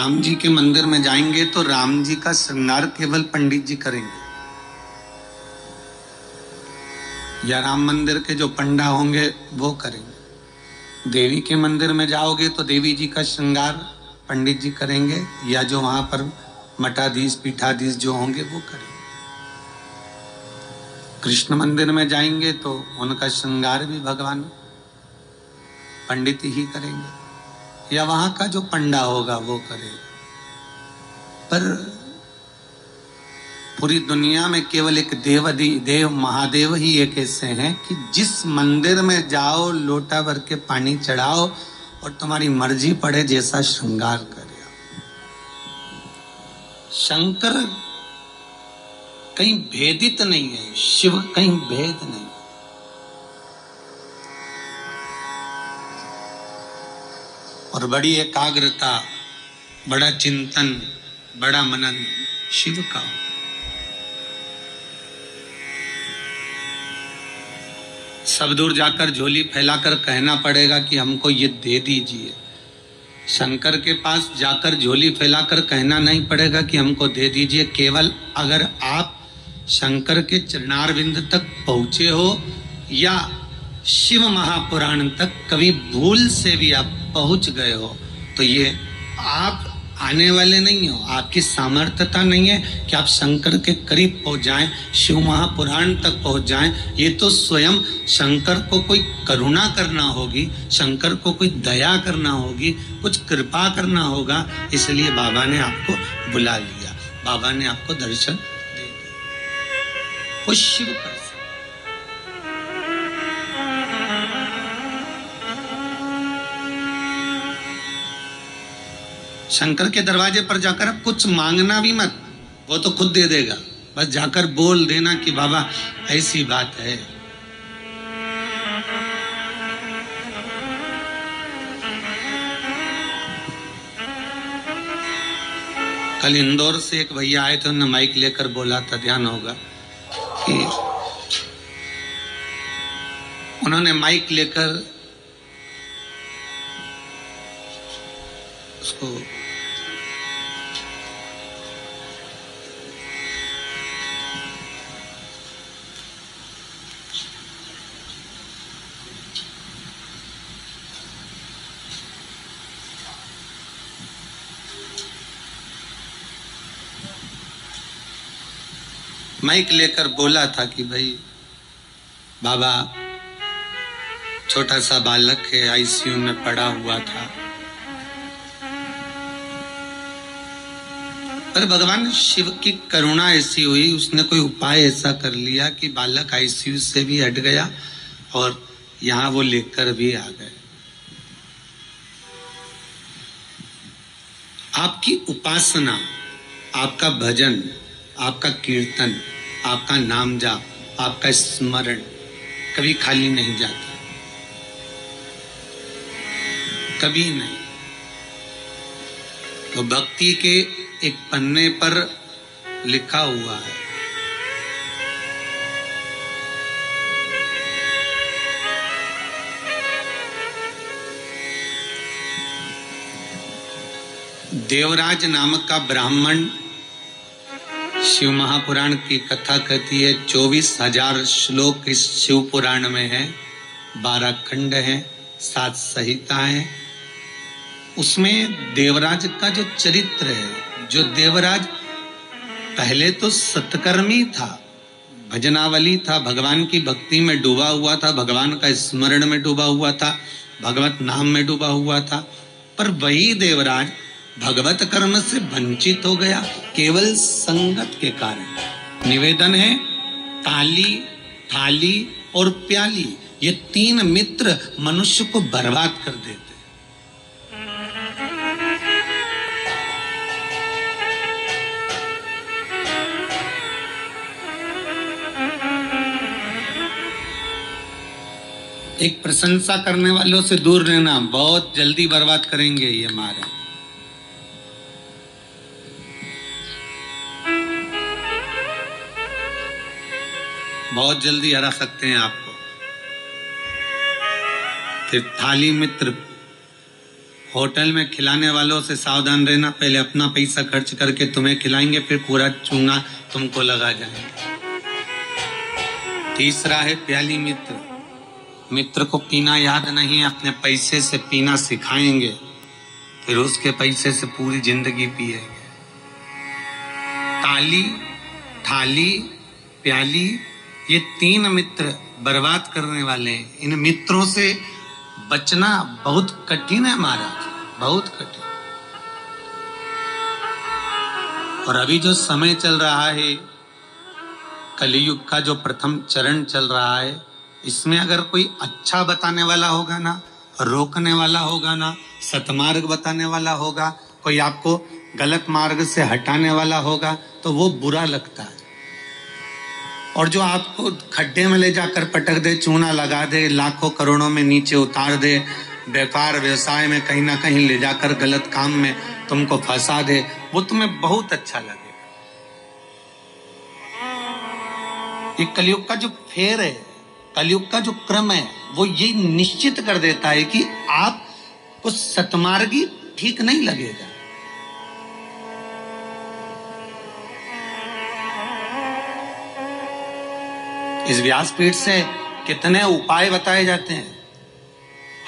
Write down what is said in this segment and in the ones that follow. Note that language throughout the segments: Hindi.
राम जी के मंदिर में जाएंगे तो राम जी का श्रृंगार केवल पंडित जी करेंगे, या राम मंदिर के जो पंडा होंगे वो करेंगे। देवी के मंदिर में जाओगे तो देवी जी का श्रृंगार पंडित जी करेंगे, या जो वहां पर मठाधीश पीठाधीश जो होंगे वो करेंगे। कृष्ण मंदिर में जाएंगे तो उनका श्रृंगार भी भगवान पंडित ही करेंगे, या वहां का जो पंडा होगा वो करेगा। पर पूरी दुनिया में केवल एक देव महादेव ही एक ऐसे हैं कि जिस मंदिर में जाओ लोटा भर के पानी चढ़ाओ और तुम्हारी मर्जी पड़े जैसा श्रृंगार करे। शंकर कहीं भेदित नहीं है, शिव कहीं भेद नहीं। और बड़ी एकाग्रता, बड़ा चिंतन, बड़ा मनन शिव का। सब दूर जाकर झोली फैलाकर कहना पड़ेगा कि हमको ये दे दीजिए। शंकर के पास जाकर झोली फैलाकर कहना नहीं पड़ेगा कि हमको दे दीजिए। केवल अगर आप शंकर के चरणारविंद तक पहुंचे हो या शिव महापुराण तक कभी भूल से भी आप पहुंच गए हो तो ये आप आने वाले नहीं हो, आपकी सामर्थ्यता नहीं है कि आप शंकर के करीब पहुंच जाएं, शिव महापुराण तक पहुंच जाएं। ये तो स्वयं शंकर को कोई करुणा करना होगी, शंकर को कोई दया करना होगी, कुछ कृपा करना होगा। इसलिए बाबा ने आपको बुला लिया, बाबा ने आपको दर्शन दे दिया। वो शिव कर शंकर के दरवाजे पर जाकर अब कुछ मांगना भी मत, वो तो खुद दे देगा। बस जाकर बोल देना कि बाबा ऐसी बात है। कल इंदौर से एक भैया आए थे, उन्होंने माइक लेकर बोला था, ध्यान होगा कि उन्होंने माइक लेकर उसको माइक लेकर बोला था कि भाई बाबा छोटा सा बालक है, आईसीयू में पड़ा हुआ था, पर भगवान शिव की करुणा ऐसी हुई, उसने कोई उपाय ऐसा कर लिया कि बालक आईसीयू से भी हट गया और यहां वो लेकर भी आ गए। आपकी उपासना, आपका भजन, आपका कीर्तन, आपका नाम जाप, आपका स्मरण कभी खाली नहीं जाता, कभी नहीं। तो भक्ति के एक पन्ने पर लिखा हुआ है, देवराज नामक का ब्राह्मण शिव महापुराण की कथा कहती है। 24,000 श्लोक इस शिव पुराण में है, 12 खंड हैं, 7 संहिताएं हैं। उसमें देवराज का जो चरित्र है, जो देवराज पहले तो सत्कर्मी था, भजनावली था, भगवान की भक्ति में डूबा हुआ था, भगवान का स्मरण में डूबा हुआ था, भगवत नाम में डूबा हुआ था। पर वही देवराज भगवत कर्म से वंचित हो गया केवल संगत के कारण। निवेदन है, ताली, थाली और प्याली, ये 3 मित्र मनुष्य को बर्बाद कर देते। एक प्रशंसा करने वालों से दूर रहना, बहुत जल्दी बर्बाद करेंगे ये हमारे। बहुत जल्दी हरा सकते हैं आपको। फिर थाली मित्र होटल में खिलाने वालों से सावधान रहना, पहले अपना पैसा खर्च करके तुम्हें खिलाएंगे, फिर पूरा चूना तुमको लगा जाएंगे। तीसरा है प्याली मित्र। मित्र को पीना याद नहीं, अपने पैसे से पीना सिखाएंगे, फिर उसके पैसे से पूरी जिंदगी पिएंगे। ताली, थाली, प्याली, ये 3 मित्र बर्बाद करने वाले हैं। इन मित्रों से बचना बहुत कठिन है महाराज, बहुत कठिन। और अभी जो समय चल रहा है, कलियुग का जो प्रथम चरण चल रहा है, इसमें अगर कोई अच्छा बताने वाला होगा ना, रोकने वाला होगा ना, सतमार्ग बताने वाला होगा, कोई आपको गलत मार्ग से हटाने वाला होगा, तो वो बुरा लगता है। और जो आपको खड्डे में ले जाकर पटक दे, चूना लगा दे, लाखों करोड़ों में नीचे उतार दे, व्यापार व्यवसाय में कहीं ना कहीं ले जाकर गलत काम में तुमको फंसा दे, वो तुम्हें बहुत अच्छा लगेगा। ये कलयुग का जो फेर है, कलयुग का जो क्रम है, वो ये निश्चित कर देता है कि आपको सतमार्गी ठीक नहीं लगेगा। इस व्यासपीठ से कितने उपाय बताए जाते हैं,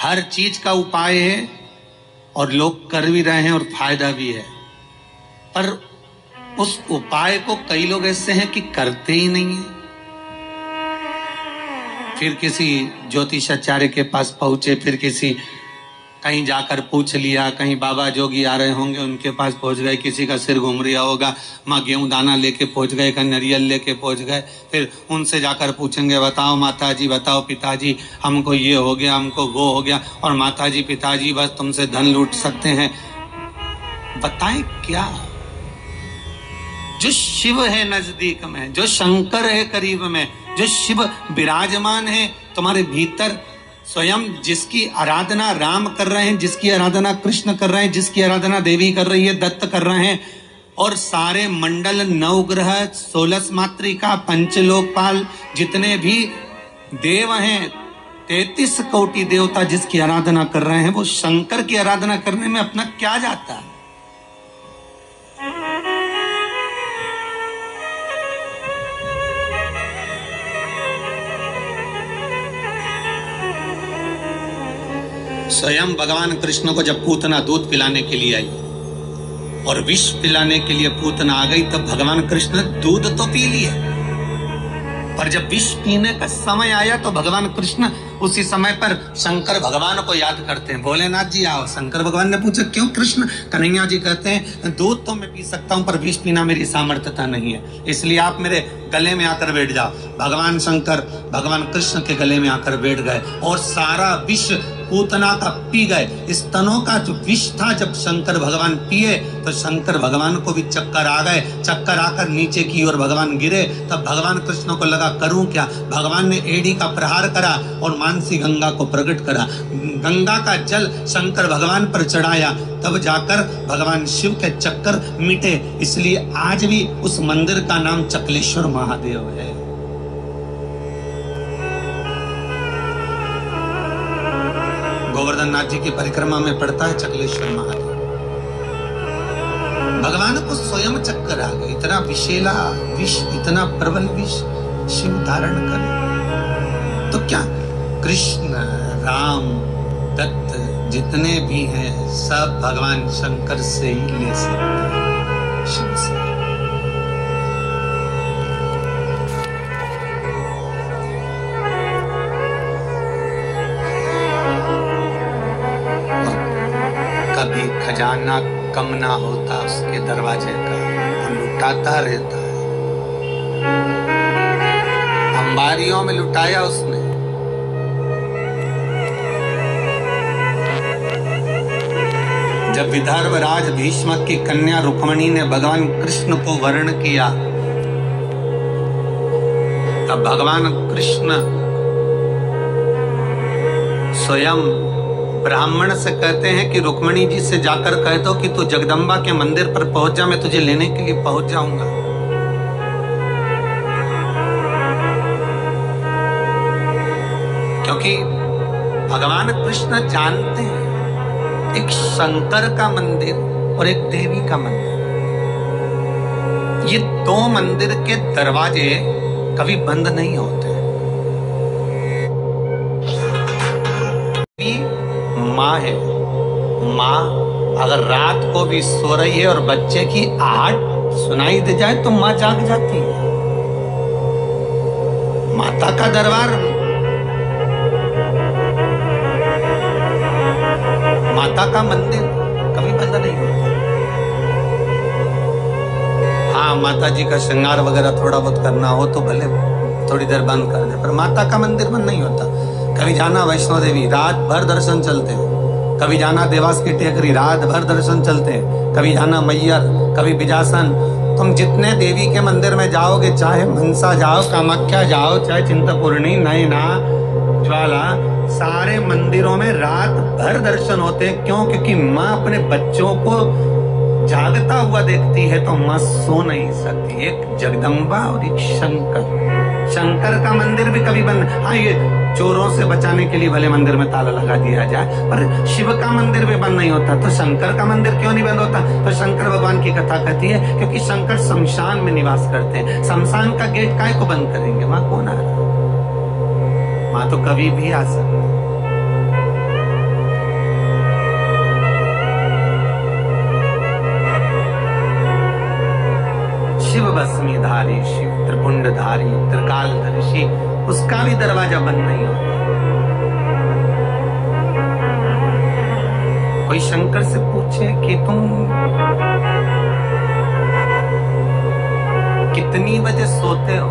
हर चीज का उपाय है और लोग कर भी रहे हैं और फायदा भी है, पर उस उपाय को कई लोग ऐसे हैं कि करते ही नहीं है। फिर किसी ज्योतिषाचार्य के पास पहुंचे, फिर किसी कहीं जाकर पूछ लिया, कहीं बाबा जोगी आ रहे होंगे उनके पास पहुंच गए, किसी का सिर घूम रहा होगा, माँ गेहूं दाना लेके पहुंच गए, कहीं नारियल लेके पहुंच गए, फिर उनसे जाकर पूछेंगे, बताओ माताजी, बताओ पिताजी, हमको ये हो गया, हमको वो हो गया, और माताजी पिताजी बस तुमसे धन लूट सकते हैं। बताएं क्या? जो शिव है नजदीक में, जो शंकर है करीब में, जो शिव विराजमान है तुम्हारे भीतर, स्वयं जिसकी आराधना राम कर रहे हैं, जिसकी आराधना कृष्ण कर रहे हैं, जिसकी आराधना देवी कर रही है, दत्त कर रहे हैं, और सारे मंडल, नवग्रह, 16 मातृका, पंचलोकपाल, जितने भी देव हैं, 33 कोटि देवता जिसकी आराधना कर रहे हैं, वो शंकर की आराधना करने में अपना क्या जाता है? स्वयं भगवान कृष्ण को जब पूतना दूध पिलाने के लिए आई और विष पिलाने के लिए पूतना आ गई, तब भगवान कृष्ण दूध तो पी लिए, पर जब विष पीने का समय आया तो भगवान कृष्ण उसी समय पर शंकर भगवान को याद करते हैं। भोलेनाथ जी आओ। शंकर भगवान ने पूछा, क्यों कृष्ण? कन्हैया जी कहते हैं, दूध तो मैं पी सकता हूं, पर विष पीना मेरी सामर्थ्यता नहीं है, इसलिए आप मेरे गले में आकर बैठ जाओ। भगवान शंकर भगवान कृष्ण के गले में आकर बैठ गए और सारा विष पूतना का पी गए। स्तनों का जो विष था जब शंकर भगवान पिए तो शंकर भगवान को भी चक्कर आ गए। चक्कर आकर नीचे की ओर भगवान गिरे। तब भगवान कृष्ण को लगा करूं क्या? भगवान ने एड़ी का प्रहार करा और मानसी गंगा को प्रकट करा। गंगा का जल शंकर भगवान पर चढ़ाया, तब जाकर भगवान शिव के चक्कर मिटे। इसलिए आज भी उस मंदिर का नाम चकलेश्वर महादेव है। गोवर्धन नाथ जी की परिक्रमा में पड़ता है चकलेश्वर महादेव। भगवान को स्वयं चक्कर आ गए। इतना विषैला विष, इतना प्रबल विष शिव धारण करे तो क्या? कृष्ण, राम, दत्त जितने भी हैं सब भगवान शंकर से ही ले सकते हैं, शिव से। कभी खजाना कम ना होता उसके दरवाजे का, वो लुटाता रहता है। अंबारियों में लुटाया उसने। जब विदर्भ राज भीष्मक की कन्या रुक्मणी ने भगवान कृष्ण को वर्ण किया, तब भगवान कृष्ण स्वयं ब्राह्मण से कहते हैं कि रुक्मणी जी से जाकर कह दो कि तू जगदम्बा के मंदिर पर पहुंच जा, मैं तुझे लेने के लिए पहुंच जाऊंगा। क्योंकि भगवान कृष्ण जानते हैं एक शंकर का मंदिर और एक देवी का मंदिर, ये दो मंदिर के दरवाजे कभी बंद नहीं होते। माँ है, माँ अगर रात को भी सो रही है और बच्चे की आहट सुनाई दे जाए तो माँ जाग जाती है। माता का दरबार, माता का मंदिर कभी बंद नहीं होता। हाँ, माता जी का श्रृंगार वगैरह थोड़ा बहुत करना हो तो भले थोड़ी देर बंद कर दे, पर माता का मंदिर बंद नहीं होता। कभी जाना वैष्णो देवी, रात भर दर्शन चलते हैं। कभी जाना देवास की टेकरी, रात भर दर्शन चलते हैं। कभी जाना मैयर, कभी बिजासन। तुम जितने देवी के मंदिर में जाओगे, चाहे मनसा जाओ, कामाख्या जाओ, चाहे चिंतपूर्णी, नैना, ज्वाला, सारे मंदिरों में रात भर दर्शन होते हैं। क्यों? क्योंकि माँ अपने बच्चों को जागता हुआ देखती है तो माँ सो नहीं सकती। एक जगदम्बा और एक शंकर। शंकर का मंदिर भी कभी बंद, हाँ ये चोरों से बचाने के लिए भले मंदिर में ताला लगा दिया जाए, पर शिव का मंदिर भी बंद नहीं होता। तो शंकर का मंदिर क्यों नहीं बंद होता? तो शंकर भगवान की कथा कहती है क्योंकि शंकर शमशान में निवास करते हैं। शमशान का गेट काहे को बंद करेंगे? माँ कौन आ रहा? माँ तो कभी भी आ सकती। शिव भस्मीधारी, शिव त्रिपुंडधारी, त्रिकालदर्शी, उसका भी दरवाजा बंद नहीं होता। कोई शंकर से पूछे कि तुम कितनी बजे सोते हो?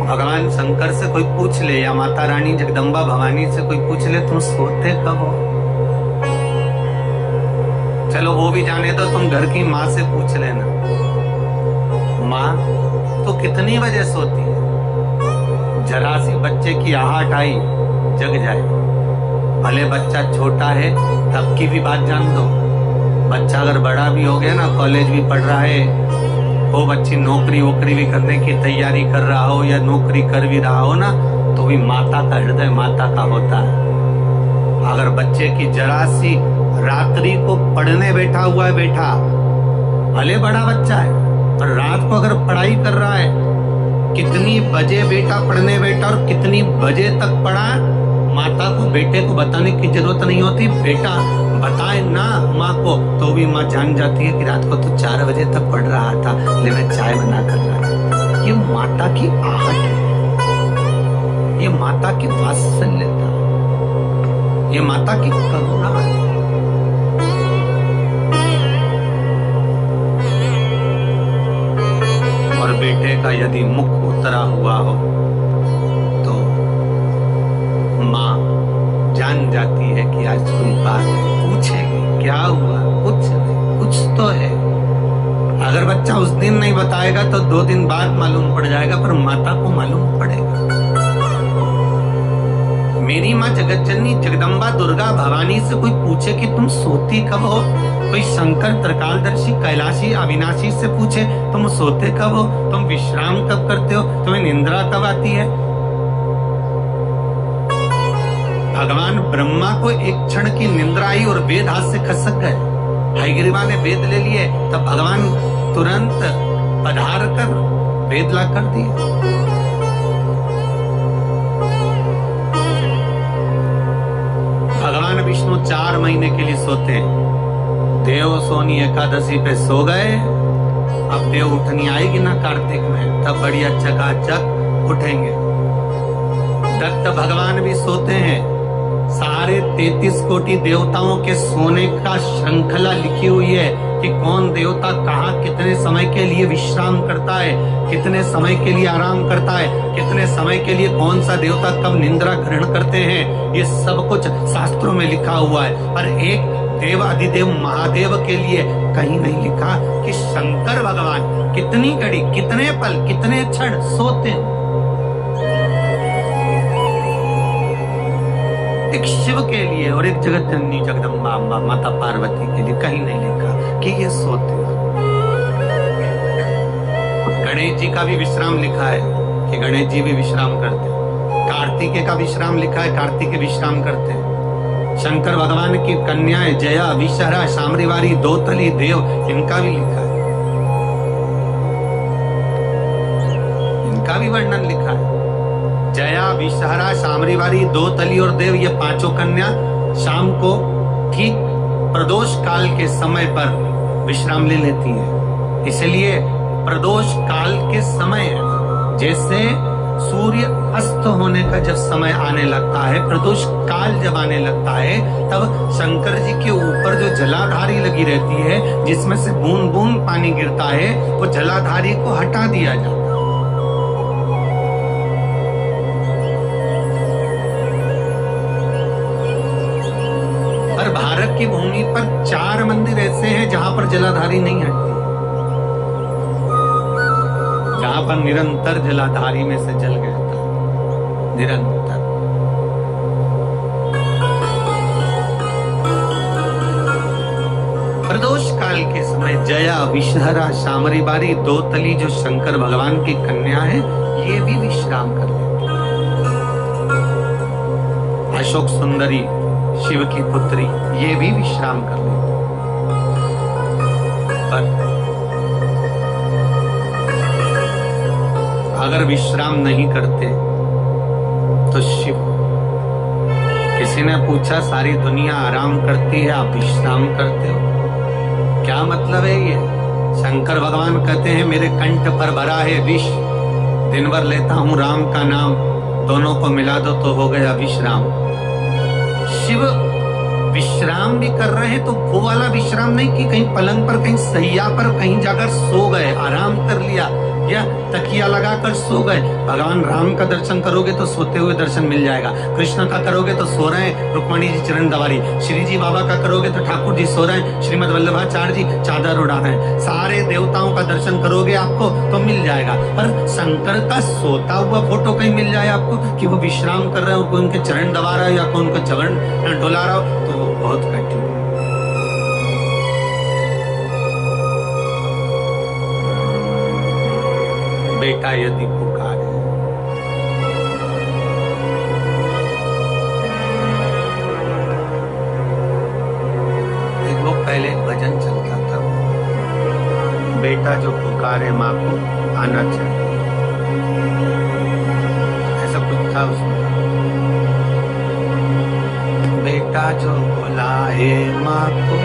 भगवान शंकर से कोई पूछ ले या माता रानी जगदम्बा भवानी से कोई पूछ ले, तुम सोते कब हो? चलो वो भी जाने दो, तुम घर की माँ से पूछ लेना, माँ तो कितनी बजे सोती है? जरा सी बच्चे की आहट आई, जग जाए। भले बच्चा छोटा है तब की भी बात जान दो। बच्चा अगर बड़ा भी हो गया ना, कॉलेज भी पढ़ रहा है, वो बच्ची नौकरी वोकरी भी करने की तैयारी कर रहा हो या नौकरी कर भी रहा हो ना, तो भी माता का हृदय माता का होता है। अगर बच्चे की जरा सी रात्रि को पढ़ने बैठा हुआ है, बैठा भले बड़ा बच्चा है पर रात को अगर पढ़ाई कर रहा है, कितनी बजे बेटा पढ़ने बैठा और कितनी बजे तक पढ़ा, माता को बेटे को बताने की जरूरत नहीं होती। बेटा बताए ना माँ को तो भी माँ जान जाती है कि रात को तो 4 बजे तक पढ़ रहा था, ले मैं चाय बना कर लाई। ये माता की आहट है, ये माता की वात्सल्यता, ये माता की करुणा है। और बेटे का यदि मुख उतरा हुआ हो तो माँ जान जाती है कि आज कोई बात पूछेगी, क्या हुआ? कुछ नहीं, कुछ तो है। अगर बच्चा उस दिन नहीं बताएगा तो 2 दिन बाद मालूम पड़ जाएगा, पर माता को मालूम पड़ेगा। मेरी माँ जगत जननी जगदम्बा दुर्गा भवानी से कोई पूछे कि तुम सोती कब हो? कोई शंकर त्रिकालदर्शी कैलाशी अविनाशी से पूछे तुम सोते कब हो? तुम विश्राम कब करते हो? तुम्हें निंद्रा कब आती है? भगवान ब्रह्मा को एक क्षण की निंद्रा आई और वेद हाथ से खसक गए। हयग्रीवा ने वेद ले लिए, तब भगवान तुरंत पधार कर वेद ला कर दिए। भगवान विष्णु 4 महीने के लिए सोते हैं। देव सोनी एकादशी पे सो गए, अब देव उठनी आएगी ना कार्तिक में, तब बढ़िया चकाचक उठेंगे। दत्त भगवान भी सोते हैं। सारे 33 कोटि देवताओं के सोने का श्रृंखला लिखी हुई है कि कौन देवता कहाँ कितने समय के लिए विश्राम करता है, कितने समय के लिए आराम करता है, कितने समय के लिए कौन सा देवता कब निंद्रा ग्रहण करते हैं। ये सब कुछ शास्त्रों में लिखा हुआ है, पर एक देव अधिदेव महादेव के लिए कहीं नहीं लिखा कि शंकर भगवान कितनी घड़ी, कितने पल, कितने क्षण सोते हैं। एक शिव के लिए और एक जगत जननी जगदम्बा अम्बा माता पार्वती के लिए कहीं नहीं लिखा कि ये सोते हैं। गणेश जी का भी विश्राम लिखा है कि गणेश जी भी विश्राम करते हैं। कार्तिकेय का विश्राम लिखा है, कार्तिकेय विश्राम करते हैं। शंकर भगवान की कन्याएं जया, विषहरा, शामरीवारी, दोतली, देव, इनका भी लिखा है, इनका भी वर्णन लिखा है। जया, विषहरा, शामरीवारी, दोतली और देव, ये पांचों कन्या शाम को ठीक प्रदोष काल के समय पर विश्राम ले लेती हैं। इसलिए प्रदोष काल के समय, जैसे सूर्य अस्त होने का जब समय आने लगता है, प्रदोष काल जब आने लगता है, तब शंकर जी के ऊपर जो जलाधारी लगी रहती है, जिसमें से बूंद बूंद पानी गिरता है, वो जलाधारी को हटा दिया जाता है। पर भारत की भूमि पर 4 मंदिर ऐसे हैं जहां पर जलाधारी नहीं हटती, जहां पर निरंतर जलाधारी में से जल गया था, निरंतर। प्रदोष काल के समय जया, विषहरा, शामरीवारी, दोतली जो शंकर भगवान की कन्या है, ये भी विश्राम कर लेती। अशोक सुंदरी, शिव की पुत्री, ये भी विश्राम कर लेती। पर अगर विश्राम नहीं करते तो शिव, किसी ने पूछा सारी दुनिया आराम करती है, आप विश्राम करते हो, क्या मतलब है ये? शंकर भगवान कहते हैं मेरे कंठ पर भरा है विष, दिन भर लेता हूं राम का नाम, दोनों को मिला दो तो हो गया विश्राम। शिव विश्राम भी कर रहे हैं तो वो वाला विश्राम नहीं कि कहीं पलंग पर, कहीं सैया पर कहीं जाकर सो गए, आराम कर लिया या तकिया लगाकर सो गए। भगवान राम का दर्शन करोगे तो सोते हुए दर्शन मिल जाएगा, कृष्ण का करोगे तो सो रहे हैं रुक्मणी जी चरण दवारी, श्री जी बाबा का करोगे तो ठाकुर जी सो रहे हैं, श्रीमद वल्लभाचार्य जी चादर उड़ा रहे हैं, सारे देवताओं का दर्शन करोगे आपको तो मिल जाएगा। पर शंकर का सोता हुआ फोटो कहीं मिल जाए आपको कि वो विश्राम कर रहे हो, कोई उनके चरण दबा रहा हो या कोई उनका चरण डोला रहा हो, तो वो बहुत कठिन। बेटा यदि पुकारे, वो पहले भजन चलता था, बेटा जो पुकारे माँ को आना चाहिए, ऐसा कुछ था उसमें। बेटा जो बुलाए माँ को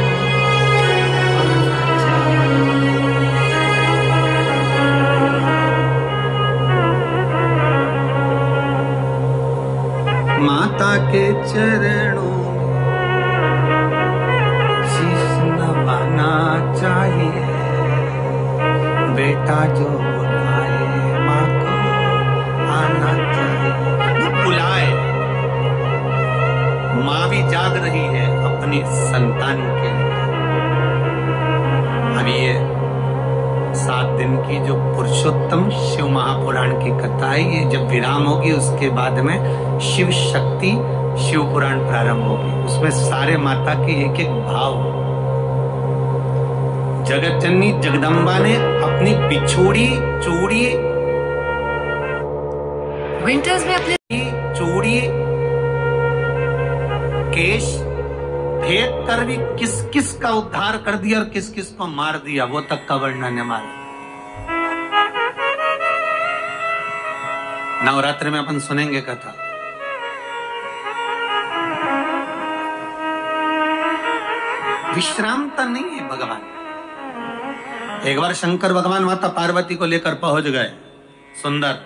माता के चरणों शीश नवाना चाहिए, बेटा जो बुलाए माँ को आना चाहिए। तो बुलाए, माँ भी जाग रही है अपनी संतान के लिए। अब ये 7 दिन की जो पुरुषोत्तम शिव महापुराण की कथा है, ये जब विराम होगी उसके बाद में शिव शक्ति शिव पुराण प्रारंभ होगी। उसमें सारे माता के एक एक भाव, जगत जननी जगदम्बा ने अपनी बिछोड़ी चूड़ी, विंटर्स में अपने चूड़ी केश फेंक कर भी किस किस का उद्धार कर दिया और किस किस को मार दिया, वो तक का वर्णन है मारा। नवरात्र में अपन सुनेंगे कथा। विश्रामता नहीं है भगवान। एक बार शंकर भगवान माता पार्वती को लेकर पहुंच गए सुंदर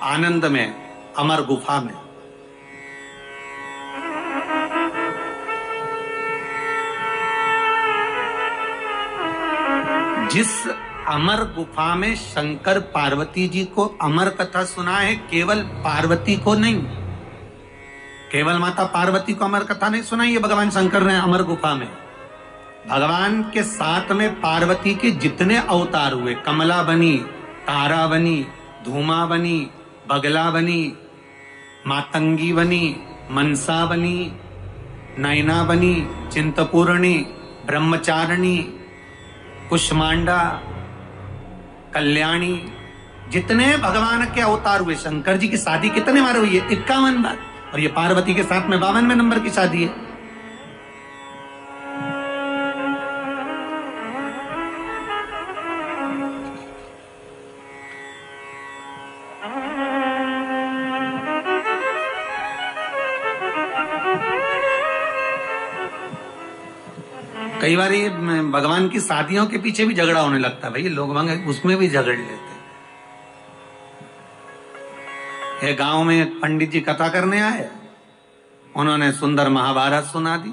आनंद में, अमर गुफा में। जिस अमर गुफा में शंकर पार्वती जी को अमर कथा सुना है, केवल पार्वती को नहीं, केवल माता पार्वती को अमर कथा नहीं सुनाई है भगवान शंकर ने अमर गुफा में। भगवान के साथ में पार्वती के जितने अवतार हुए, कमला बनी, तारा बनी, धूमा बनी, बगला बनी, मातंगी बनी, मनसा बनी, नैना बनी, चिंतपूर्णी, ब्रह्मचारिणी, कुष्मांडा, कल्याणी, जितने भगवान के अवतार हुए। शंकर जी की शादी कितने बार हुई है? 51 बार। और ये पार्वती के साथ में 52वें नंबर की शादी है। कई बार ये भगवान की शादियों के पीछे भी झगड़ा होने लगता है भाई, लोग उसमें भी झगड़ लेते। ये गांव में एक पंडित जी कथा करने आए, उन्होंने सुंदर महाभारत सुना दी,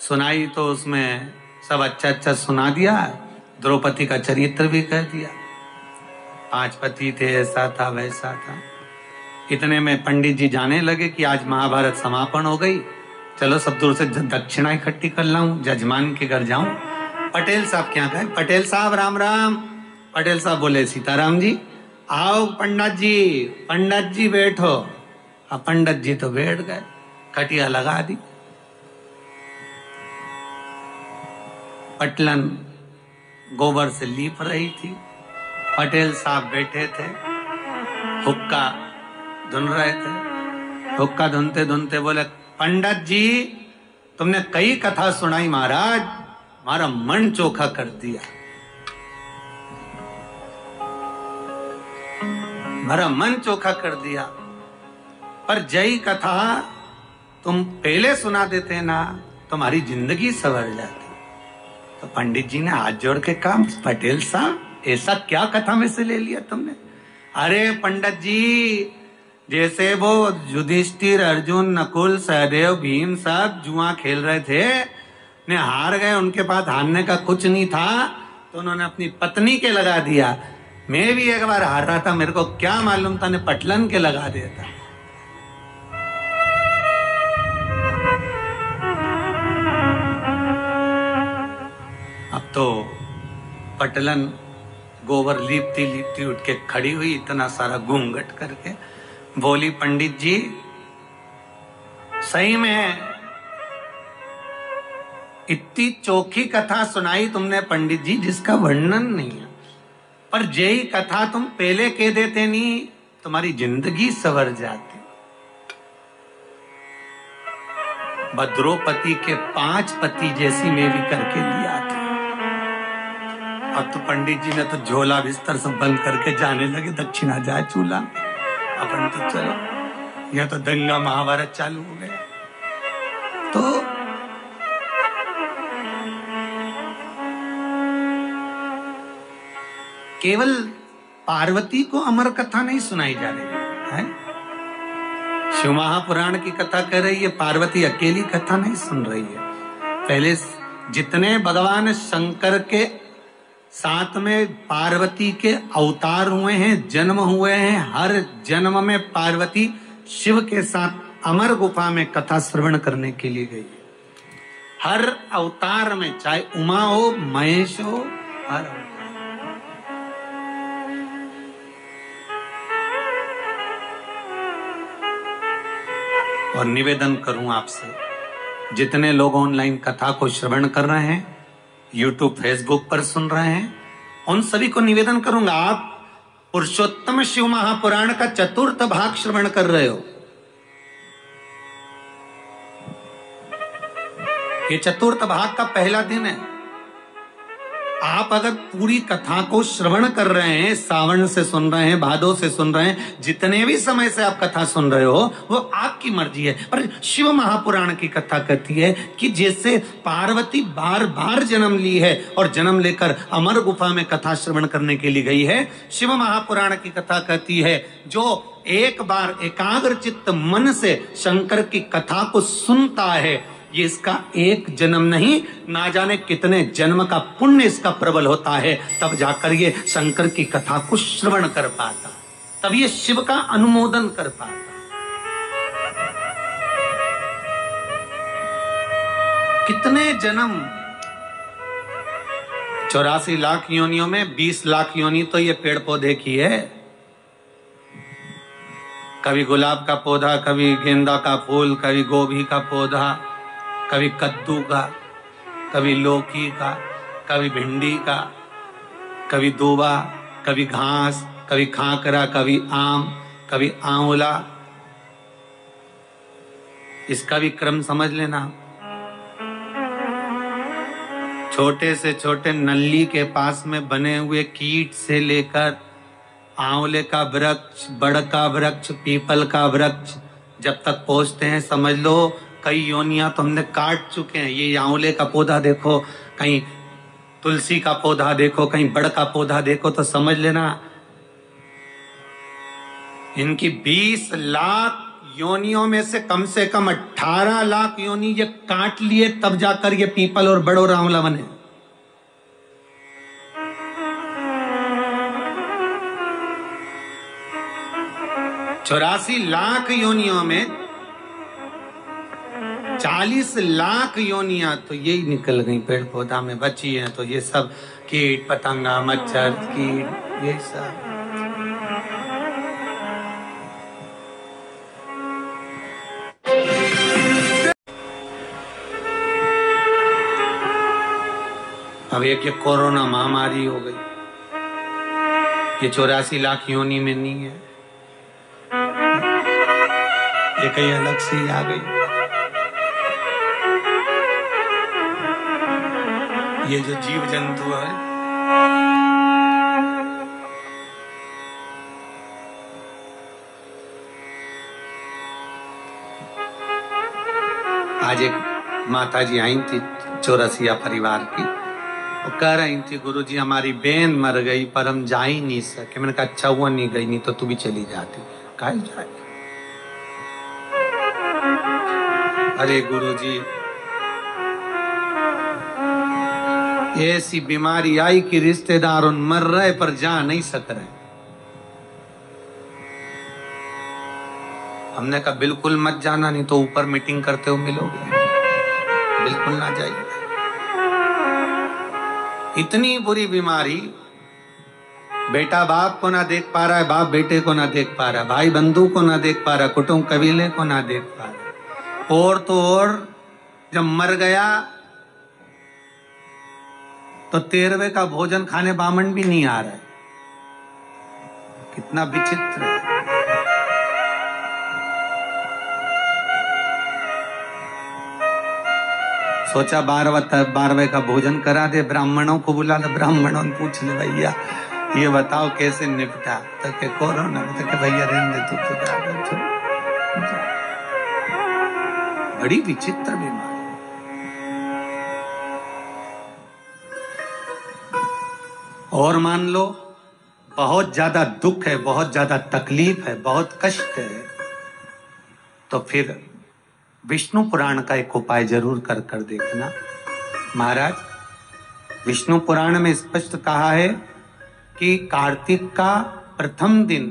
सुनाई तो उसमें सब अच्छा अच्छा सुना दिया, द्रौपदी का चरित्र भी कह दिया, 5 पति थे, ऐसा था वैसा था। इतने में पंडित जी जाने लगे कि आज महाभारत समापन हो गई, चलो सब दूर से दक्षिणा इकट्ठी कर लाऊं, जजमान के घर जाऊं। पटेल साहब क्या कहे, पटेल साहब राम राम। पटेल साहब बोले सीताराम जी। आओ पंडित जी बैठो। अब पंडित जी तो बैठ गए, खटिया लगा दी, पटलन गोबर से लीप रही थी, पटेल साहब बैठे थे, हुक्का धुन रहे थे। हुक्का धुनते धुनते बोले, पंडित जी तुमने कई कथा सुनाई महाराज, हमारा मन चोखा कर दिया, हमारा मन चोखा कर दिया, पर जय कथा तुम पहले सुना देते ना, तुम्हारी जिंदगी संवर जाती। तो पंडित जी ने हाथ जोड़ के कहा, पटेल साहब ऐसा क्या कथा में से ले लिया तुमने? अरे पंडित जी, जैसे वो युधिष्ठिर, अर्जुन, नकुल, सहदेव, भीम सब जुआ खेल रहे थे, ने हार गए, उनके पास हारने का कुछ नहीं था, तो उन्होंने अपनी पत्नी के लगा दिया। मैं भी एक बार हार रहा था, मेरे को क्या मालूम था, ने पटलन के लगा दिया था। अब तो पटलन गोबर लीपती लीपती उठ के खड़ी हुई, इतना सारा घूंघट करके बोली, पंडित जी सही में इतनी चोखी कथा सुनाई तुमने पंडित जी, जिसका वर्णन नहीं है, पर यही कथा तुम पहले कह देते नहीं, तुम्हारी जिंदगी संवर जाती। द्रौपदी के 5 पति जैसी मैं भी करके लिया थी। अब तो पंडित जी ने तो झोला बिस्तर सब बंद करके जाने लगे, दक्षिणा जाए चूल्हा, अपन तो चलो, यह तो दंगा महाभारत चालू हो गया। तो केवल पार्वती को अमर कथा नहीं सुनाई जा रही है, शिव महापुराण की कथा कह रही है, पार्वती अकेली कथा नहीं सुन रही है। पहले जितने भगवान शंकर के साथ में पार्वती के अवतार हुए हैं, जन्म हुए हैं, हर जन्म में पार्वती शिव के साथ अमर गुफा में कथा श्रवण करने के लिए गई। हर अवतार में, चाहे उमा हो, महेश हो, हर अवतार। और निवेदन करूं आपसे, जितने लोग ऑनलाइन कथा को श्रवण कर रहे हैं, यूट्यूब फेसबुक पर सुन रहे हैं, उन सभी को निवेदन करूंगा, आप पुरुषोत्तम शिव महापुराण का 4th भाग श्रवण कर रहे हो। ये 4th भाग का पहला दिन है। आप अगर पूरी कथा को श्रवण कर रहे हैं, सावन से सुन रहे हैं, भादो से सुन रहे हैं, जितने भी समय से आप कथा सुन रहे हो, वो आपकी मर्जी है। पर शिव महापुराण की कथा कहती है कि जैसे पार्वती बार बार जन्म ली है और जन्म लेकर अमर गुफा में कथा श्रवण करने के लिए गई है, शिव महापुराण की कथा कहती है जो एक बार एकाग्र चित्त मन से शंकर की कथा को सुनता है, ये इसका एक जन्म नहीं, ना जाने कितने जन्म का पुण्य इसका प्रबल होता है, तब जाकर ये शंकर की कथा को श्रवण कर पाता, तब ये शिव का अनुमोदन कर पाता। कितने जन्म, 84 लाख योनियों में 20 लाख योनि तो ये पेड़ पौधे की है। कभी गुलाब का पौधा, कभी गेंदा का फूल, कभी गोभी का पौधा, कभी कद्दू का, कभी लौकी का, कभी भिंडी का, कभी दूबा, कभी घास, कभी खाकरा, कभी आम, कभी आंवला। इसका भी क्रम समझ लेना। छोटे से छोटे नल्ली के पास में बने हुए कीट से लेकर आंवले का वृक्ष, बड़ का वृक्ष, पीपल का वृक्ष, जब तक पहुंचते हैं समझ लो कई योनियां तो हमने काट चुके हैं। ये आंवले का पौधा देखो, कहीं तुलसी का पौधा देखो, कहीं बड़ का पौधा देखो, तो समझ लेना इनकी 20 लाख योनियों में से कम 18 लाख योनि ये काट लिए, तब जाकर ये पीपल और बड़ और आंवला बने। चौरासी लाख योनियों में 40 लाख योनियां तो यही निकल गई, पेड़ पौधा में बची हैं। तो ये सब कीट पतंगा मच्छर कीट ये सब। अब एक ये कोरोना महामारी हो गई, ये 84 लाख योनि में नहीं है, ये कहीं अलग से ही आ गई। ये जो जीव जंतु है, आज एक माता जी आई थी चौरसिया परिवार की, वो कह रही थी गुरुजी हमारी बहन मर गई पर हम जा ही नहीं सके। मैंने कहा अच्छा हुआ नहीं गई, नहीं तो तू भी चली जाती। कहा जाए, अरे गुरुजी ऐसी बीमारी आई कि रिश्तेदार उन मर रहे पर जा नहीं सक रहे। हमने कहा बिल्कुल मत जाना, नहीं तो ऊपर मीटिंग करते हो मिलोगे, बिल्कुल ना जाइए। इतनी बुरी बीमारी, बेटा बाप को ना देख पा रहा है, बाप बेटे को ना देख पा रहा है, भाई बंधु को ना देख पा रहा है, कुटुंब कबीले को ना देख पा रहा है। और तो और जब मर गया तो 13वें का भोजन खाने बामन भी नहीं आ रहा है। कितना विचित्र है। सोचा 12वें का भोजन करा दे, ब्राह्मणों को बुला ले, ब्राह्मणों ने पूछ ले भैया ये बताओ कैसे निपटा, तो के कोरोना, तो के भैया रहने दे तू तो बड़ी विचित्र बीमारी। और मान लो बहुत ज्यादा दुख है, बहुत ज्यादा तकलीफ है, बहुत कष्ट है, तो फिर विष्णु पुराण का एक उपाय जरूर कर देखना। महाराज विष्णु पुराण में स्पष्ट कहा है कि कार्तिक का प्रथम दिन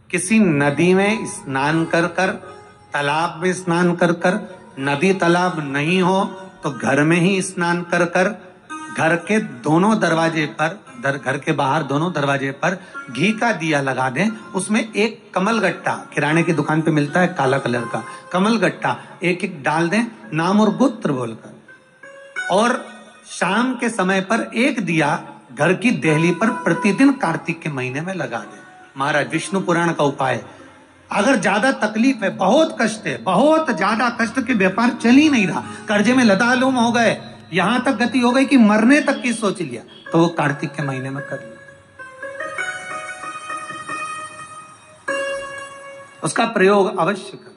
किसी नदी में स्नान कर कर, तालाब में स्नान कर कर, नदी तालाब नहीं हो तो घर में ही स्नान कर कर, घर के दोनों दरवाजे पर, घर के बाहर दोनों दरवाजे पर घी का दिया लगा दें, उसमें एक कमल गट्टा, किराने की दुकान पे मिलता है काला कलर का कमल गट्टा, एक एक डाल दें नाम और गोत्र बोलकर, और शाम के समय पर एक दिया घर की देहली पर प्रतिदिन कार्तिक के महीने में लगा दें। महाराज विष्णु पुराण का उपाय। अगर ज्यादा तकलीफ है, बहुत कष्ट है, बहुत ज्यादा कष्ट के व्यापार चल ही नहीं रहा, कर्जे में लतालुम हो गए, यहां तक गति हो गई कि मरने तक की सोच लिया, तो वो कार्तिक के महीने में कर लिया। उसका प्रयोग अवश्य कर।